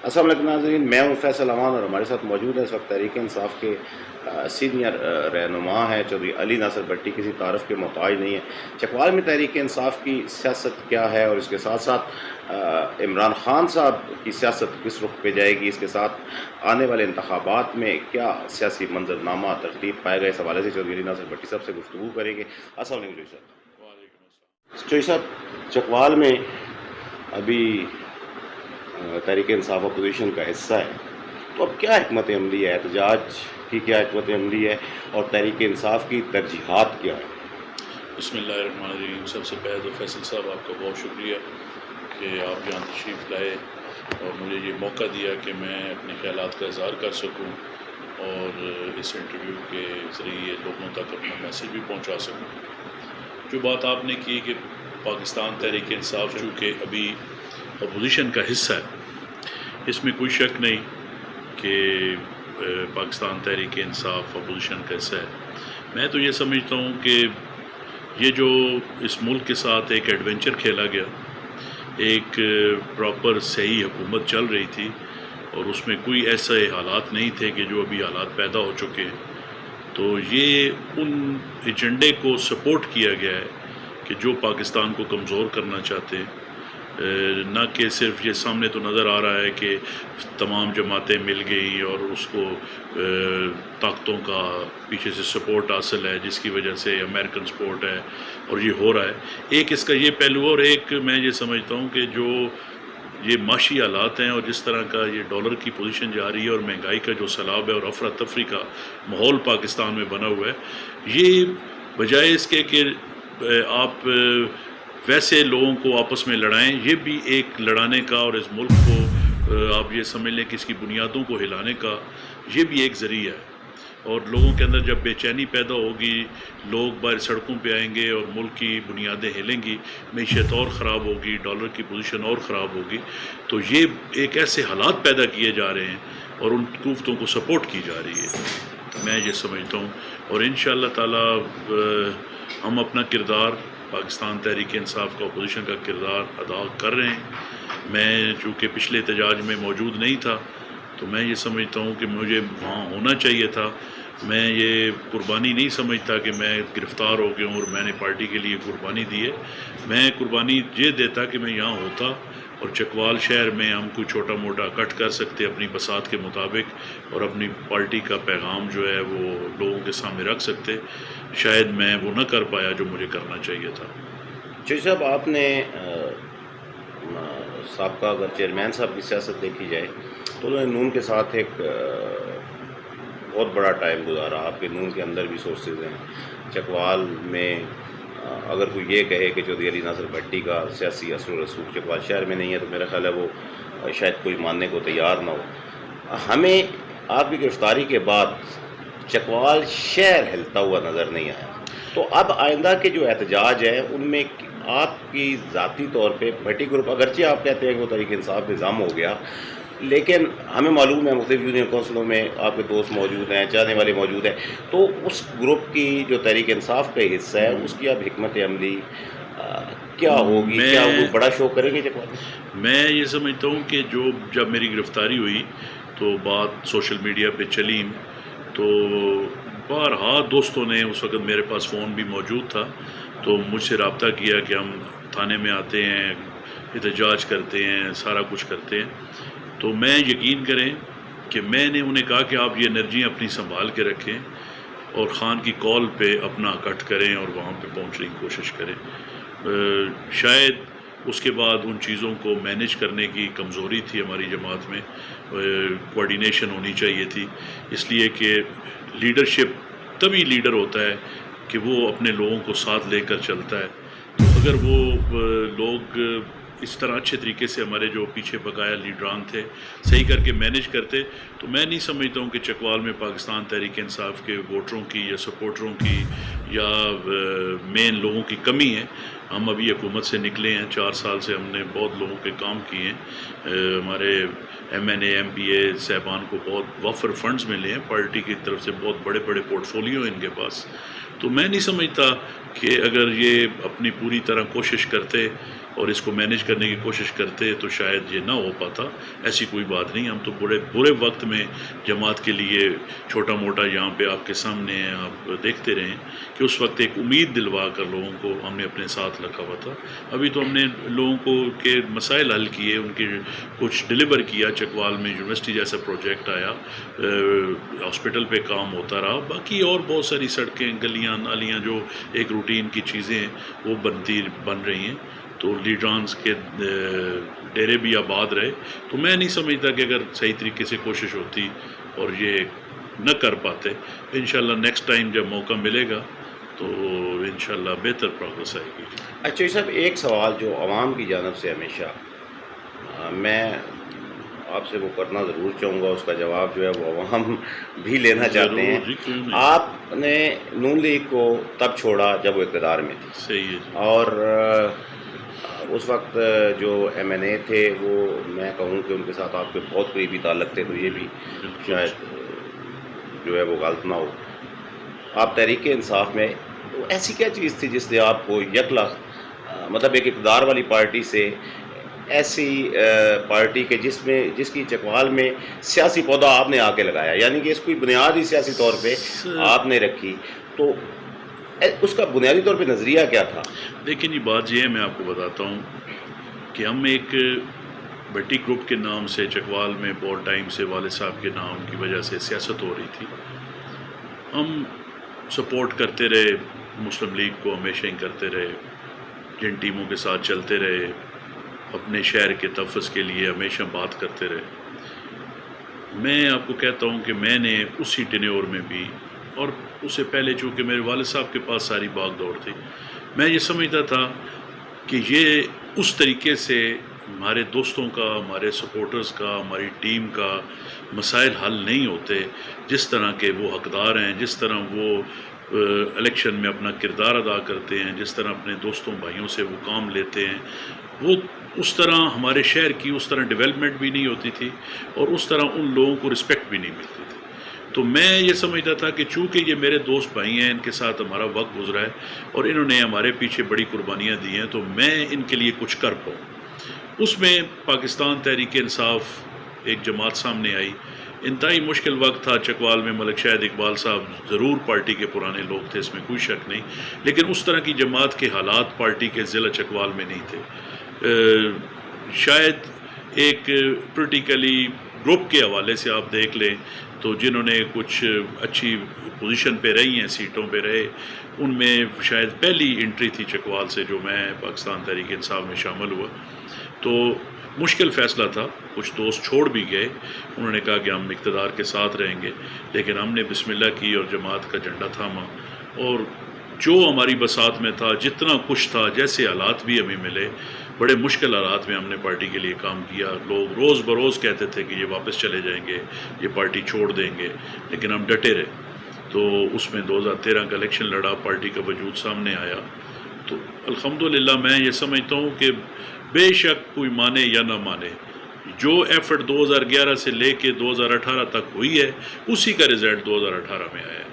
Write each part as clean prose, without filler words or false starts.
السلام علیکم ناظرین، میں ہوں فیصل امان اور ہمارے ساتھ موجود ہے اس وقت تحریک انصاف کے سینئر رہنما ہیں چودھری علی ناصر بھٹی. کسی تعارف کے محتاج نہیں ہے. چکوال میں تحریک انصاف کی سیاست کیا ہے اور اس کے ساتھ ساتھ عمران خان صاحب کی سیاست کس رخ پہ جائے گی، اس کے ساتھ آنے والے انتخابات میں کیا سیاسی منظرنامہ ترتیب پائے گا، اس حوالے سے چودھری علی ناصر بھٹی صاحب سے گفتگو کریں گے. السلام علیکم چودھری صاحب. وعلیکم السلام. چودھری صاحب، چکوال میں ابھی تحریک انصاف اپوزیشن کا حصہ ہے، تو اب کیا حکمت عملی ہے، احتجاج کی کیا حکمت عملی ہے اور تحریک انصاف کی ترجیحات کیا ہے؟ بسم اللہ الرحمن الرحیم. سب سے پہلے تو فیصل صاحب آپ کا بہت شکریہ کہ آپ یہاں تشریف لائے اور مجھے یہ موقع دیا کہ میں اپنے خیالات کا اظہار کر سکوں اور اس انٹرویو کے ذریعے لوگوں تک اپنا میسیج بھی پہنچا سکوں. جو بات آپ نے کی کہ پاکستان تحریک انصاف چونکہ ابھی اپوزیشن کا حصہ ہے، اس میں کوئی شک نہیں کہ پاکستان تحریک انصاف اپوزیشن کا حصہ ہے. میں تو یہ سمجھتا ہوں کہ یہ جو اس ملک کے ساتھ ایک ایڈونچر کھیلا گیا، ایک پراپر صحیح حکومت چل رہی تھی اور اس میں کوئی ایسے حالات نہیں تھے کہ جو ابھی حالات پیدا ہو چکے ہیں، تو یہ ان ایجنڈے کو سپورٹ کیا گیا ہے کہ جو پاکستان کو کمزور کرنا چاہتے ہیں. نہ کہ صرف یہ سامنے تو نظر آ رہا ہے کہ تمام جماعتیں مل گئی اور اس کو طاقتوں کا پیچھے سے سپورٹ حاصل ہے جس کی وجہ سے امریکن سپورٹ ہے اور یہ ہو رہا ہے. ایک اس کا یہ پہلو، اور ایک میں یہ سمجھتا ہوں کہ جو یہ معاشی حالات ہیں اور جس طرح کا یہ ڈالر کی پوزیشن جا رہی ہے اور مہنگائی کا جو سیلاب ہے اور افراتفری کا ماحول پاکستان میں بنا ہوا ہے، یہ بجائے اس کے کہ آپ ویسے لوگوں کو آپس میں لڑائیں، یہ بھی ایک لڑانے کا اور اس ملک کو آپ یہ سمجھ لیں کہ اس کی بنیادوں کو ہلانے کا یہ بھی ایک ذریعہ ہے. اور لوگوں کے اندر جب بے چینی پیدا ہوگی، لوگ باہر سڑکوں پہ آئیں گے اور ملک کی بنیادیں ہلیں گی، معیشت اور خراب ہوگی، ڈالر کی پوزیشن اور خراب ہوگی، تو یہ ایک ایسے حالات پیدا کیے جا رہے ہیں اور ان قوتوں کو سپورٹ کی جا رہی ہے. میں یہ سمجھتا ہوں اور انشاءاللہ تعالی ہم اپنا کردار، پاکستان تحریک انصاف کا اپوزیشن کا کردار ادا کر رہے ہیں. میں چونکہ پچھلے احتجاج میں موجود نہیں تھا تو میں یہ سمجھتا ہوں کہ مجھے وہاں ہونا چاہیے تھا. میں یہ قربانی نہیں سمجھتا کہ میں گرفتار ہو گیا ہوں اور میں نے پارٹی کے لیے قربانی دی ہے. میں قربانی یہ دیتا کہ میں یہاں ہوتا اور چکوال شہر میں ہم کوئی چھوٹا موٹا کٹ کر سکتے اپنی بساط کے مطابق اور اپنی پارٹی کا پیغام جو ہے وہ لوگوں کے سامنے رکھ سکتے. شاید میں وہ نہ کر پایا جو مجھے کرنا چاہیے تھا. چودھری صاحب، آپ نے سابقہ اگر چیئرمین صاحب کی سیاست دیکھی جائے تو انہوں نے نون کے ساتھ ایک بہت بڑا ٹائم گزارا. آپ کے نون کے اندر بھی سورسز ہیں. چکوال میں اگر کوئی یہ کہے کہ چودھری علی ناصر بھٹی کا سیاسی اثر و رسوخ چکوال شہر میں نہیں ہے تو میرا خیال ہے وہ شاید کوئی ماننے کو تیار نہ ہو. ہمیں آپ کی گرفتاری کے بعد چکوال شہر ہلتا ہوا نظر نہیں آیا، تو اب آئندہ کے جو احتجاج ہے ان میں آپ کی ذاتی طور پہ بھٹی گروپ، اگرچہ آپ کہتے ہیں کہ وہ تحریک انصاف نظام ہو گیا، لیکن ہمیں معلوم ہے مختلف یونین کونسلوں میں آپ کے دوست موجود ہیں، چاہنے والے موجود ہیں، تو اس گروپ کی جو تحریک انصاف کا حصہ ہے اس کی اب حکمت عملی کیا ہوگی؟ کیا وہ بڑا شو کریں گے چکوال؟ میں یہ سمجھتا ہوں کہ جب میری گرفتاری ہوئی تو بات سوشل میڈیا پہ چلی، تو بارہا دوستوں نے، اس وقت میرے پاس فون بھی موجود تھا، تو مجھ سے رابطہ کیا کہ ہم تھانے میں آتے ہیں، احتجاج کرتے ہیں، سارا کچھ کرتے ہیں. تو میں یقین کریں کہ میں نے انہیں کہا کہ آپ یہ انرجی اپنی سنبھال کے رکھیں اور خان کی کال پہ اپنا کٹ کریں اور وہاں پہ پہنچنے کی کوشش کریں. شاید اس کے بعد ان چیزوں کو مینیج کرنے کی کمزوری تھی ہماری جماعت میں، کوارڈینیشن ہونی چاہیے تھی، اس لیے کہ لیڈرشپ تبھی لیڈر ہوتا ہے کہ وہ اپنے لوگوں کو ساتھ لے کر چلتا ہے. تو اگر وہ لوگ اس طرح اچھے طریقے سے ہمارے جو پیچھے بقایا لیڈران تھے صحیح کر کے مینیج کرتے، تو میں نہیں سمجھتا ہوں کہ چکوال میں پاکستان تحریک انصاف کے ووٹروں کی یا سپورٹروں کی یا مین لوگوں کی کمی ہے. ہم ابھی حکومت سے نکلے ہیں، 4 سال سے ہم نے بہت لوگوں کے کام کیے ہیں. ہمارے M N A M P A صاحبان کو بہت وفر فنڈز ملے ہیں پارٹی کی طرف سے، بہت بڑے بڑے پورٹ فولیو ہیں ان کے پاس. تو میں نہیں سمجھتا کہ اگر یہ اپنی پوری طرح کوشش کرتے اور اس کو مینیج کرنے کی کوشش کرتے تو شاید یہ نہ ہو پاتا. ایسی کوئی بات نہیں. ہم تو برے وقت میں جماعت کے لیے چھوٹا موٹا یہاں پہ آپ کے سامنے ہیں, آپ دیکھتے رہیں کہ اس وقت ایک امید دلوا کر لوگوں کو ہم نے اپنے ساتھ رکھا ہوا تھا. ابھی تو ہم نے لوگوں کو کے مسائل حل کیے, ان کے کچھ ڈلیور کیا. چکوال میں یونیورسٹی جیسا پروجیکٹ آیا, ہاسپٹل پہ کام ہوتا رہا. باقی اور بہت ساری سڑکیں, گلیاں, نالیاں جو ایک روٹین کی چیزیں وہ بن رہی ہیں. تو لیڈرانس کے ڈیرے بھی آباد رہے. تو میں نہیں سمجھتا کہ اگر صحیح طریقے سے کوشش ہوتی اور یہ نہ کر پاتے, انشاءاللہ نیکسٹ ٹائم جب موقع ملے گا تو انشاءاللہ بہتر پروگرس آئے گی. اچھا صاحب, ایک سوال جو عوام کی جانب سے ہمیشہ میں آپ سے وہ کرنا ضرور چاہوں گا, اس کا جواب جو ہے وہ عوام بھی لینا چاہتے ہیں. آپ نے نون لیگ کو تب چھوڑا جب وہ اقتدار میں تھی. صحیح ہے. اور اس وقت جو ایم این اے تھے وہ میں کہوں کہ ان کے ساتھ آپ کے بہت قریبی تعلق تھے, تو یہ بھی شاید جو ہے وہ غلط نہ ہو. آپ تحریک انصاف میں ایسی کیا چیز تھی جس نے آپ کو مطلب ایک اقتدار والی پارٹی سے ایسی پارٹی کے جس کی چکوال میں سیاسی پودا آپ نے آ کے لگایا, یعنی کہ اس کی بنیاد ہی سیاسی طور پہ آپ نے رکھی, تو اس کا بنیادی طور پہ نظریہ کیا تھا؟ دیکھیں جی, بات یہ ہے, میں آپ کو بتاتا ہوں کہ ہم ایک بٹی گروپ کے نام سے چکوال میں بہت ٹائم سے والد صاحب کے نام کی وجہ سے سیاست ہو رہی تھی. ہم سپورٹ کرتے رہے مسلم لیگ کو, ہمیشہ ہی کرتے رہے, جن ٹیموں کے ساتھ چلتے رہے, اپنے شہر کے تحفظ کے لیے ہمیشہ بات کرتے رہے. میں آپ کو کہتا ہوں کہ میں نے اسی ٹینیور میں بھی, اور اس سے پہلے چونکہ میرے والد صاحب کے پاس ساری بھاگ دوڑ تھی, میں یہ سمجھتا تھا کہ یہ اس طریقے سے ہمارے دوستوں کا, ہمارے سپورٹرز کا, ہماری ٹیم کا مسائل حل نہیں ہوتے جس طرح کے وہ حقدار ہیں, جس طرح وہ الیکشن میں اپنا کردار ادا کرتے ہیں, جس طرح اپنے دوستوں بھائیوں سے وہ کام لیتے ہیں. وہ اس طرح ہمارے شہر کی اس طرح ڈیولپمنٹ بھی نہیں ہوتی تھی, اور اس طرح ان لوگوں کو رسپیکٹ بھی نہیں ملتی تھی. تو میں یہ سمجھتا تھا کہ چونکہ یہ میرے دوست بھائی ہیں, ان کے ساتھ ہمارا وقت گزرا ہے اور انہوں نے ہمارے پیچھے بڑی قربانیاں دی ہیں, تو میں ان کے لیے کچھ کر پاؤں. اس میں پاکستان تحریک انصاف ایک جماعت سامنے آئی. انتہائی مشکل وقت تھا چکوال میں. ملک شاہد اقبال صاحب ضرور پارٹی کے پرانے لوگ تھے, اس میں کوئی شک نہیں, لیکن اس طرح کی جماعت کے حالات پارٹی کے ضلع چکوال میں نہیں تھے. شاید ایک پولیٹیکلی گروپ کے حوالے سے آپ دیکھ لیں تو جنہوں نے کچھ اچھی پوزیشن پہ رہی ہیں, سیٹوں پہ رہے, ان میں شاید پہلی انٹری تھی چکوال سے جو میں پاکستان تحریک انصاف میں شامل ہوا. تو مشکل فیصلہ تھا, کچھ دوست چھوڑ بھی گئے, انہوں نے کہا کہ ہم اقتدار کے ساتھ رہیں گے, لیکن ہم نے بسم اللہ کی اور جماعت کا جھنڈا تھاما, اور جو ہماری بساط میں تھا, جتنا کچھ تھا, جیسے حالات بھی ہمیں ملے, بڑے مشکل حالات میں ہم نے پارٹی کے لیے کام کیا. لوگ روز بروز کہتے تھے کہ یہ واپس چلے جائیں گے, یہ پارٹی چھوڑ دیں گے, لیکن ہم ڈٹے رہے. تو اس میں 2013 کا الیکشن لڑا, پارٹی کا وجود سامنے آیا. تو الحمدللہ میں یہ سمجھتا ہوں کہ بے شک کوئی مانے یا نہ مانے, جو ایفرٹ 2011 سے لے کے 2018 تک ہوئی ہے, اسی کا رزلٹ 2018 میں آیا ہے.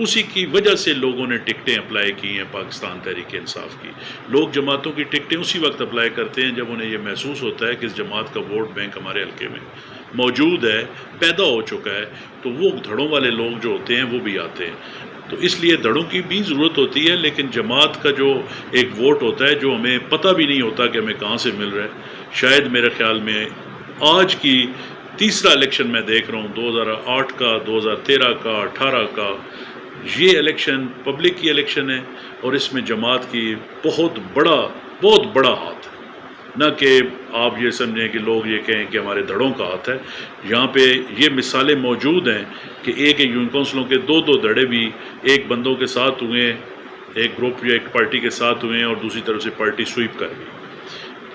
اسی کی وجہ سے لوگوں نے ٹکٹیں اپلائی کی ہیں پاکستان تحریک انصاف کی. لوگ جماعتوں کی ٹکٹیں اسی وقت اپلائی کرتے ہیں جب انہیں یہ محسوس ہوتا ہے کہ اس جماعت کا ووٹ بینک ہمارے حلقے میں موجود ہے, پیدا ہو چکا ہے, تو وہ دھڑوں والے لوگ جو ہوتے ہیں وہ بھی آتے ہیں. تو اس لیے دھڑوں کی بھی ضرورت ہوتی ہے, لیکن جماعت کا جو ایک ووٹ ہوتا ہے جو ہمیں پتہ بھی نہیں ہوتا کہ ہمیں کہاں سے مل رہا ہے. شاید میرے خیال میں آج کی تیسرا الیکشن میں دیکھ رہا ہوں, 2008 کا, 2013 کا, 18 کا, یہ الیکشن پبلک کی الیکشن ہے, اور اس میں جماعت کی بہت بڑا ہاتھ ہے. نہ کہ آپ یہ سمجھیں کہ لوگ یہ کہیں کہ ہمارے دھڑوں کا ہاتھ ہے. یہاں پہ یہ مثالیں موجود ہیں کہ ایک یونین کونسلوں کے 2 دھڑے بھی ایک بندوں کے ساتھ ہوئے, ایک گروپ یا ایک پارٹی کے ساتھ ہوئے ہیں, اور دوسری طرف سے پارٹی سویپ کر گئی.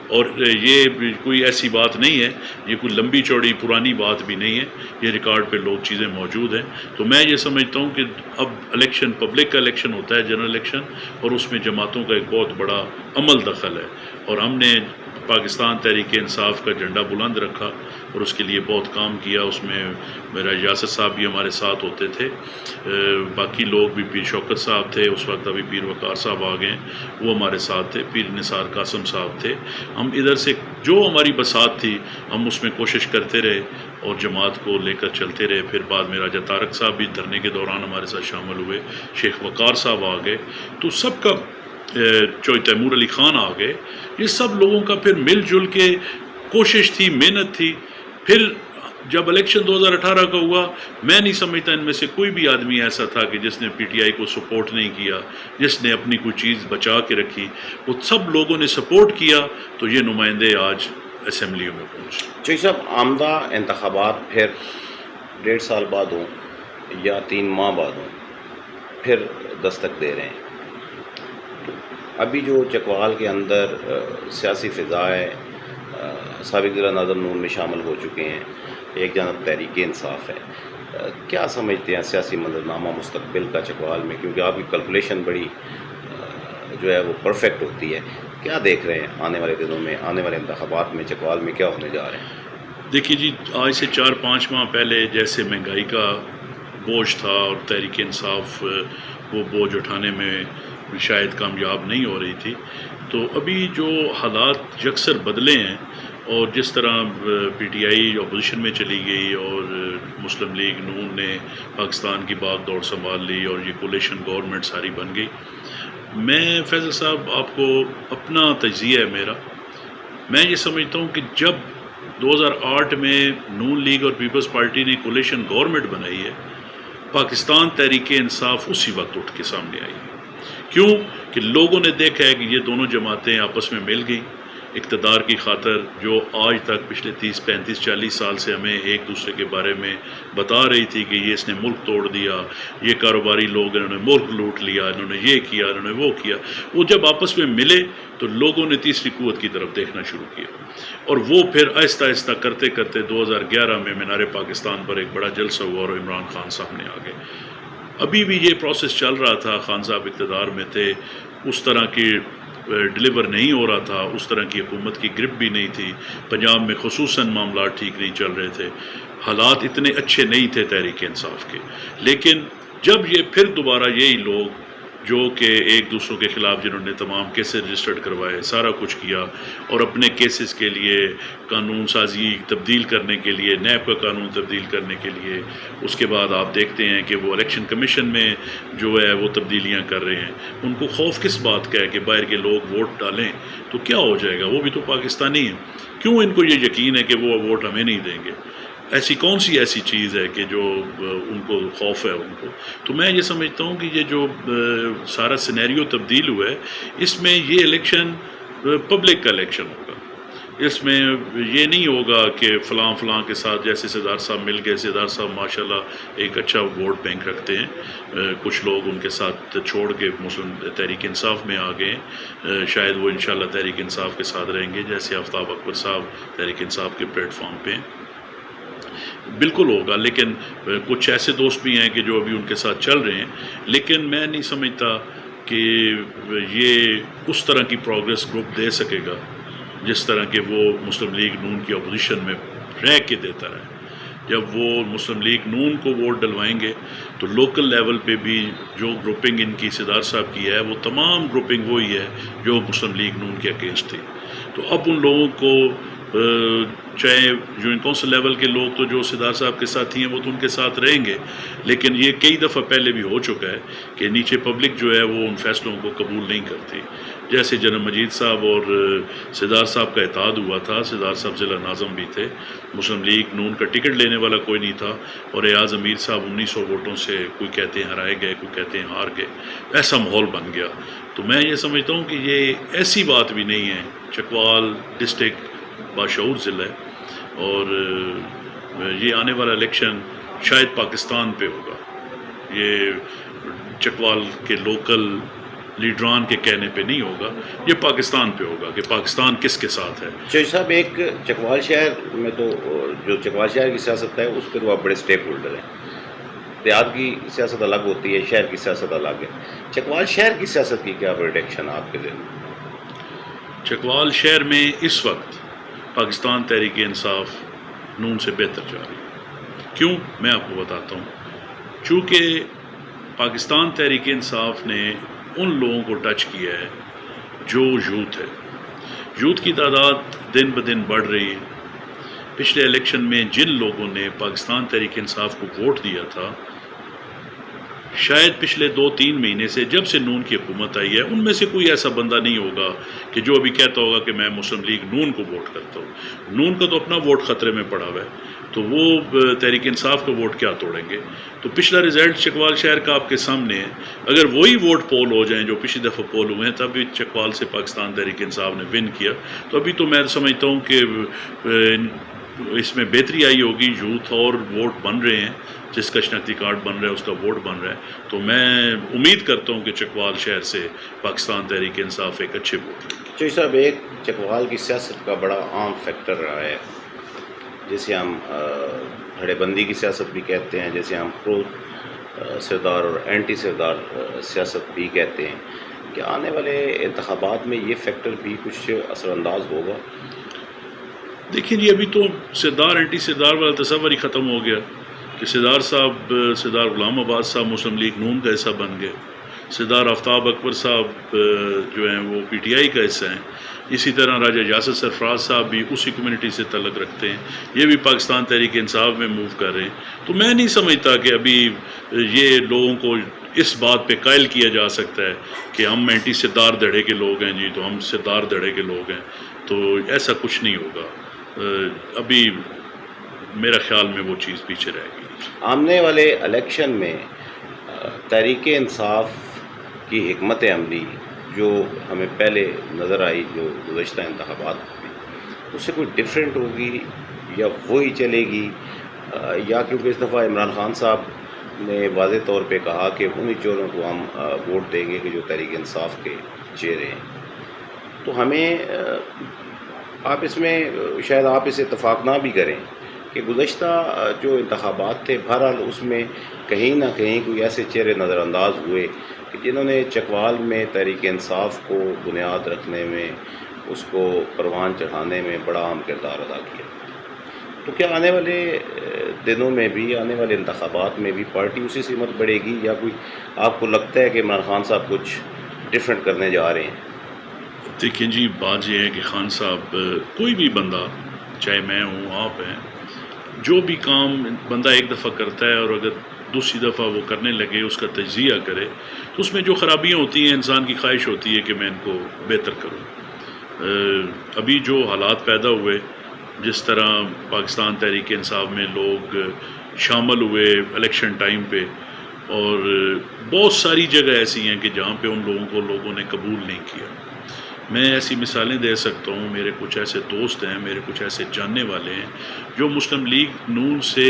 اور یہ کوئی ایسی بات نہیں ہے, یہ کوئی لمبی چوڑی پرانی بات بھی نہیں ہے, یہ ریکارڈ پہ لوگ چیزیں موجود ہیں. تو میں یہ سمجھتا ہوں کہ اب الیکشن پبلک کا الیکشن ہوتا ہے, جنرل الیکشن, اور اس میں جماعتوں کا ایک بہت بڑا عمل دخل ہے, اور ہم نے پاکستان تحریک انصاف کا جھنڈا بلند رکھا, اور اس کے لیے بہت کام کیا. اس میں میرا یاسر صاحب بھی ہمارے ساتھ ہوتے تھے, باقی لوگ بھی, پیر شوکت صاحب تھے اس وقت, ابھی پیر وقار صاحب آ گئے وہ ہمارے ساتھ تھے, پیر نثار قاسم صاحب تھے. ہم ادھر سے جو ہماری بساط تھی ہم اس میں کوشش کرتے رہے اور جماعت کو لے کر چلتے رہے. پھر بعد میں راجہ طارق صاحب بھی دھرنے کے دوران ہمارے ساتھ شامل ہوئے, شیخ وقار صاحب آ گئے, تو سب کا چوئی تیمور علی خان آ گئے. یہ سب لوگوں کا پھر مل جل کے کوشش تھی, محنت تھی. پھر جب الیکشن 2018 کا ہوا, میں نہیں سمجھتا ان میں سے کوئی بھی آدمی ایسا تھا کہ جس نے پی ٹی آئی کو سپورٹ نہیں کیا, جس نے اپنی کوئی چیز بچا کے رکھی. وہ سب لوگوں نے سپورٹ کیا تو یہ نمائندے آج اسمبلیوں میں پہنچے. چوئی صاحب, آمدہ انتخابات پھر 1.5 سال بعد ہوں یا 3 ماہ بعد ہوں, پھر دستک دے رہے ہیں. ابھی جو چکوال کے اندر سیاسی فضا ہے, سابق ضلع ناظم نون میں شامل ہو چکے ہیں, ایک جانب تحریک انصاف ہے. کیا سمجھتے ہیں سیاسی منظرنامہ مستقبل کا چکوال میں, کیونکہ آپ کی کیلکولیشن بڑی جو ہے وہ پرفیکٹ ہوتی ہے. کیا دیکھ رہے ہیں آنے والے دنوں میں, آنے والے انتخابات میں چکوال میں کیا ہونے جا رہے ہیں؟ دیکھیے جی, آج سے 4-5 ماہ پہلے جیسے مہنگائی کا بوجھ تھا اور تحریک انصاف وہ بوجھ اٹھانے میں شاید کامیاب نہیں ہو رہی تھی, تو ابھی جو حالات یکسر بدلے ہیں اور جس طرح پی ٹی آئی اپوزیشن میں چلی گئی اور مسلم لیگ نون نے پاکستان کی باغ دوڑ سنبھال لی اور یہ کولیشن گورنمنٹ ساری بن گئی. میں فیصل صاحب آپ کو اپنا تجزیہ ہے میرا, میں یہ سمجھتا ہوں کہ جب 2008 میں نون لیگ اور پیپلز پارٹی نے کولیشن گورنمنٹ بنائی ہے, پاکستان تحریک انصاف اسی وقت اٹھ کے سامنے آئی ہے. کیوں کہ لوگوں نے دیکھا ہے کہ یہ دونوں جماعتیں آپس میں مل گئیں اقتدار کی خاطر, جو آج تک پچھلے 30, 35, 40 سال سے ہمیں ایک دوسرے کے بارے میں بتا رہی تھی کہ یہ اس نے ملک توڑ دیا, یہ کاروباری لوگ انہوں نے ملک لوٹ لیا, انہوں نے یہ کیا, انہوں نے وہ کیا. وہ جب آپس میں ملے تو لوگوں نے تیسری قوت کی طرف دیکھنا شروع کیا, اور وہ پھر آہستہ آہستہ کرتے کرتے 2011 میں مینار پاکستان پر ایک بڑا جلسہ ہوا اور عمران خان سامنے آ گئے. ابھی بھی یہ پروسیس چل رہا تھا, خان صاحب اقتدار میں تھے, اس طرح کی ڈلیور نہیں ہو رہا تھا, اس طرح کی حکومت کی گرپ بھی نہیں تھی, پنجاب میں خصوصاً معاملات ٹھیک نہیں چل رہے تھے, حالات اتنے اچھے نہیں تھے تحریک انصاف کے. لیکن جب یہ پھر دوبارہ یہی لوگ جو کہ ایک دوسروں کے خلاف جنہوں نے تمام کیسز رجسٹرڈ کروائے, سارا کچھ کیا, اور اپنے کیسز کے لیے قانون سازی تبدیل کرنے کے لیے, نیب کا قانون تبدیل کرنے کے لیے, اس کے بعد آپ دیکھتے ہیں کہ وہ الیکشن کمیشن میں جو ہے وہ تبدیلیاں کر رہے ہیں. ان کو خوف کس بات کا ہے کہ باہر کے لوگ ووٹ ڈالیں تو کیا ہو جائے گا, وہ بھی تو پاکستانی ہیں. کیوں ان کو یہ یقین ہے کہ وہ ووٹ ہمیں نہیں دیں گے؟ ایسی کون سی ایسی چیز ہے کہ جو ان کو خوف ہے ان کو؟ تو میں یہ سمجھتا ہوں کہ یہ جو سارا سینیریو تبدیل ہوا ہے, اس میں یہ الیکشن پبلک کا الیکشن ہوگا. اس میں یہ نہیں ہوگا کہ فلاں فلاں کے ساتھ, جیسے سردار صاحب مل گئے, سردار صاحب ماشاءاللہ ایک اچھا ووٹ بینک رکھتے ہیں, کچھ لوگ ان کے ساتھ چھوڑ کے مسلم تحریک انصاف میں آ گئے ہیں, شاید وہ انشاءاللہ تحریک انصاف کے ساتھ رہیں گے, جیسے آفتاب اکبر صاحب تحریک انصاف کے پلیٹ فارم پہ ہیں. بالکل ہوگا, لیکن کچھ ایسے دوست بھی ہیں کہ جو ابھی ان کے ساتھ چل رہے ہیں, لیکن میں نہیں سمجھتا کہ یہ اس طرح کی پروگریس گروپ دے سکے گا جس طرح کہ وہ مسلم لیگ نون کی اپوزیشن میں رہ کے دیتا رہا. جب وہ مسلم لیگ نون کو ووٹ ڈلوائیں گے تو لوکل لیول پہ بھی جو گروپنگ ان کی سردار صاحب کی ہے, وہ تمام گروپنگ وہی ہے جو مسلم لیگ نون کے اگینسٹ تھی. تو اب ان لوگوں کو چاہے جوائنٹ کونسل لیول کے لوگ تو جو سردار صاحب کے ساتھی ہیں وہ تو ان کے ساتھ رہیں گے, لیکن یہ کئی دفعہ پہلے بھی ہو چکا ہے کہ نیچے پبلک جو ہے وہ ان فیصلوں کو قبول نہیں کرتی. جیسے جنرل مجید صاحب اور سردار صاحب کا اتحاد ہوا تھا, سردار صاحب ضلع ناظم بھی تھے, مسلم لیگ نون کا ٹکٹ لینے والا کوئی نہیں تھا, اور ایاز امیر صاحب 1900 ووٹوں سے کوئی کہتے ہیں ہرائے گئے, کوئی کہتے ہیں ہار گئے, ایسا ماحول بن گیا. تو میں یہ سمجھتا ہوں کہ یہ ایسی بات بھی نہیں ہے. چکوال ڈسٹرکٹ باشعور ضلع ہے, اور یہ آنے والا الیکشن شاید پاکستان پہ ہوگا. یہ چکوال کے لوکل لیڈران کے کہنے پہ نہیں ہوگا, یہ پاکستان پہ ہوگا کہ پاکستان کس کے ساتھ ہے. چوئی صاحب, ایک چکوال شہر میں تو جو چکوال شہر کی سیاست ہے اس پہ تو آپ بڑے اسٹیک ہولڈر ہیں. دیہات کی سیاست الگ ہوتی ہے, شہر کی سیاست الگ ہے. چکوال شہر کی سیاست کی کیا پروڈکشن آپ کے ذہن میں؟ چکوال شہر میں اس وقت پاکستان تحریک انصاف نون سے بہتر جا رہی ہے۔ کیوں؟ میں آپ کو بتاتا ہوں۔ چونکہ پاکستان تحریک انصاف نے ان لوگوں کو ٹچ کیا ہے جو یوتھ ہے۔ یوتھ کی تعداد دن بدن بڑھ رہی ہے۔ پچھلے الیکشن میں جن لوگوں نے پاکستان تحریک انصاف کو ووٹ دیا تھا، شاید پچھلے 2-3 مہینے سے جب سے نون کی حکومت آئی ہے، ان میں سے کوئی ایسا بندہ نہیں ہوگا کہ جو ابھی کہتا ہوگا کہ میں مسلم لیگ نون کو ووٹ کرتا ہوں۔ نون کا تو اپنا ووٹ خطرے میں پڑا ہوا ہے، تو وہ تحریک انصاف کا ووٹ کیا توڑیں گے؟ تو پچھلا رزلٹ چکوال شہر کا آپ کے سامنے ہے۔ اگر وہی ووٹ پول ہو جائیں جو پچھلی دفعہ پول ہوئے ہیں، تب بھی چکوال سے پاکستان تحریک انصاف نے ون کیا، تو ابھی تو میں سمجھتا ہوں کہ اس میں بہتری آئی ہوگی۔ یوتھ اور ووٹ بن رہے ہیں، جس کا شناختی کارڈ بن رہا ہے اس کا ووٹ بن رہا ہے، تو میں امید کرتا ہوں کہ چکوال شہر سے پاکستان تحریک انصاف ایک اچھے ووٹ۔ چوہی صاحب، ایک چکوال کی سیاست کا بڑا عام فیکٹر رہا ہے، جسے ہم دھڑے بندی کی سیاست بھی کہتے ہیں، جسے ہم پرو سردار اور اینٹی سردار سیاست بھی کہتے ہیں، کہ آنے والے انتخابات میں یہ فیکٹر بھی کچھ اثر انداز ہوگا؟ دیکھیں جی، ابھی تو سردار اینٹی سردار والا تصور ہی ختم ہو گیا کہ سردار صاحب، سردار غلام عباس صاحب مسلم لیگ نون کا حصہ بن گئے، سردار آفتاب اکبر صاحب جو ہیں وہ پی ٹی آئی کا حصہ ہیں، اسی طرح راجہ یاسر سرفراز صاحب بھی اسی کمیونٹی سے تعلق رکھتے ہیں، یہ بھی پاکستان تحریک انصاف میں موو کر رہے ہیں۔ تو میں نہیں سمجھتا کہ ابھی یہ لوگوں کو اس بات پہ قائل کیا جا سکتا ہے کہ ہم اینٹی سردار دھڑے کے لوگ ہیں جی، تو ہم سردار دھڑے کے لوگ ہیں، تو ایسا کچھ نہیں ہوگا۔ ابھی میرا خیال میں وہ چیز پیچھے رہ گئی۔ آنے والے الیکشن میں تحریک انصاف کی حکمت عملی جو ہمیں پہلے نظر آئی، جو گزشتہ انتخابات میں، اس سے کوئی ڈیفرنٹ ہوگی یا وہی چلے گی؟ یا کیونکہ اس دفعہ عمران خان صاحب نے واضح طور پہ کہا کہ انہی چوروں کو ہم ووٹ دیں گے کہ جو تحریک انصاف کے چہرے ہیں، تو ہمیں آپ اس میں شاید آپ اس اتفاق نہ بھی کریں کہ گزشتہ جو انتخابات تھے، بہرحال اس میں کہیں نہ کہیں کوئی ایسے چہرے نظر انداز ہوئے کہ جنہوں نے چکوال میں تحریک انصاف کو بنیاد رکھنے میں، اس کو پروان چڑھانے میں بڑا اہم کردار ادا کیا۔ تو کیا آنے والے دنوں میں بھی، آنے والے انتخابات میں بھی پارٹی اسی سمت بڑھے گی، یا کوئی آپ کو لگتا ہے کہ عمران خان صاحب کچھ ڈیفرنٹ کرنے جا رہے ہیں؟ دیکھیں جی، بات یہ ہے کہ خان صاحب، کوئی بھی بندہ، چاہے میں ہوں، آپ ہیں، جو بھی کام بندہ ایک دفعہ کرتا ہے اور اگر دوسری دفعہ وہ کرنے لگے، اس کا تجزیہ کرے، تو اس میں جو خرابیاں ہوتی ہیں، انسان کی خواہش ہوتی ہے کہ میں ان کو بہتر کروں۔ ابھی جو حالات پیدا ہوئے، جس طرح پاکستان تحریک انصاف میں لوگ شامل ہوئے الیکشن ٹائم پہ، اور بہت ساری جگہ ایسی ہیں کہ جہاں پہ ان لوگوں کو لوگوں نے قبول نہیں کیا۔ میں ایسی مثالیں دے سکتا ہوں، میرے کچھ ایسے دوست ہیں، میرے کچھ ایسے جاننے والے ہیں جو مسلم لیگ نون سے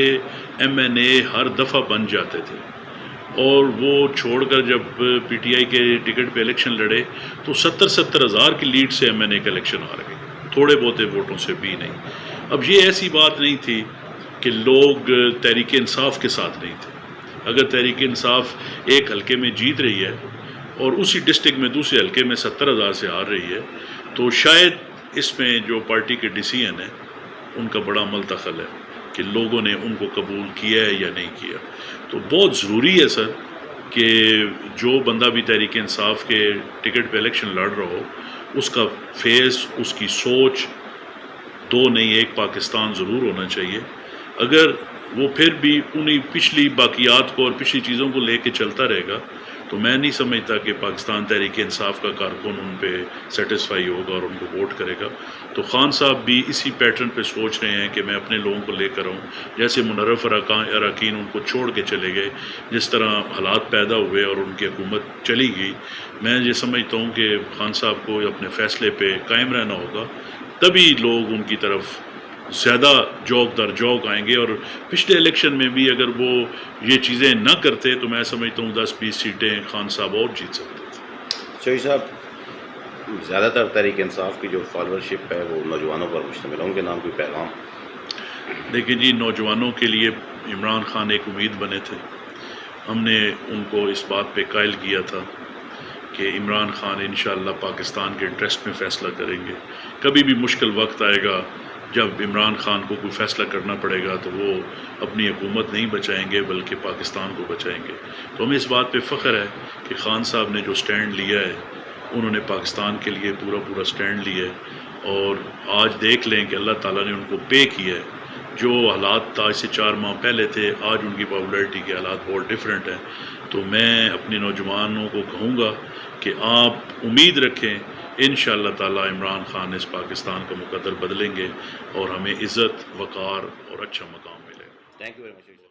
ایم این اے ہر دفعہ بن جاتے تھے، اور وہ چھوڑ کر جب پی ٹی آئی کے ٹکٹ پہ الیکشن لڑے تو 70 ہزار کی لیڈ سے ایم این اے کا الیکشن ہار گئے، تھوڑے بہتے ووٹوں سے بھی نہیں۔ اب یہ ایسی بات نہیں تھی کہ لوگ تحریک انصاف کے ساتھ نہیں تھے۔ اگر تحریک انصاف ایک حلقے میں جیت رہی ہے اور اسی ڈسٹرکٹ میں دوسرے حلقے میں 70,000 سے ہار رہی ہے، تو شاید اس میں جو پارٹی کے ڈیسیژن ہیں ان کا بڑا عمل دخل ہے کہ لوگوں نے ان کو قبول کیا ہے یا نہیں کیا۔ تو بہت ضروری ہے سر کہ جو بندہ بھی تحریک انصاف کے ٹکٹ پہ الیکشن لڑ رہا ہو، اس کا فیس، اس کی سوچ دو نہیں ایک پاکستان ضرور ہونا چاہیے۔ اگر وہ پھر بھی انہی پچھلی باقیات کو اور پچھلی چیزوں کو لے کے چلتا رہے گا، تو میں نہیں سمجھتا کہ پاکستان تحریک انصاف کا کارکن ان پہ سیٹسفائی ہوگا اور ان کو ووٹ کرے گا۔ تو خان صاحب بھی اسی پیٹرن پہ سوچ رہے ہیں کہ میں اپنے لوگوں کو لے کر آؤں، جیسے منرف اراکین ان کو چھوڑ کے چلے گئے، جس طرح حالات پیدا ہوئے اور ان کی حکومت چلی گئی۔ میں یہ سمجھتا ہوں کہ خان صاحب کو اپنے فیصلے پہ قائم رہنا ہوگا، تبھی لوگ ان کی طرف زیادہ جوک در جوک آئیں گے۔ اور پچھلے الیکشن میں بھی اگر وہ یہ چیزیں نہ کرتے تو میں سمجھتا ہوں 10-20 سیٹیں خان صاحب اور جیت سکتے تھے۔ شوی صاحب، زیادہ تر تحریک انصاف کی جو فالوورشپ ہے وہ نوجوانوں پر مشتمل ہے، ان کے نام کوئی پیغام؟ دیکھیں جی، نوجوانوں کے لیے عمران خان ایک امید بنے تھے۔ ہم نے ان کو اس بات پہ قائل کیا تھا کہ عمران خان انشاءاللہ پاکستان کے انٹرسٹ میں فیصلہ کریں گے۔ کبھی بھی مشکل وقت آئے گا جب عمران خان کو کوئی فیصلہ کرنا پڑے گا تو وہ اپنی حکومت نہیں بچائیں گے بلکہ پاکستان کو بچائیں گے. تو ہمیں اس بات پہ فخر ہے کہ خان صاحب نے جو سٹینڈ لیا ہے انہوں نے پاکستان کے لیے پورا سٹینڈ لیا ہے. اور آج دیکھ لیں کہ اللہ تعالیٰ نے ان کو پے کیا ہے. جو حالات آج سے 4 ماہ پہلے تھے آج ان کی پاپولرٹی کے حالات بہت ڈیفرنٹ ہیں. تو میں اپنے نوجوانوں کو کہوں گا کہ آپ امید رکھیں انشاءاللہ تعالیٰ عمران خان اس پاکستان کا مقدر بدلیں گے اور ہمیں عزت وقار اور اچھا مقام ملے گا. Thank you very much.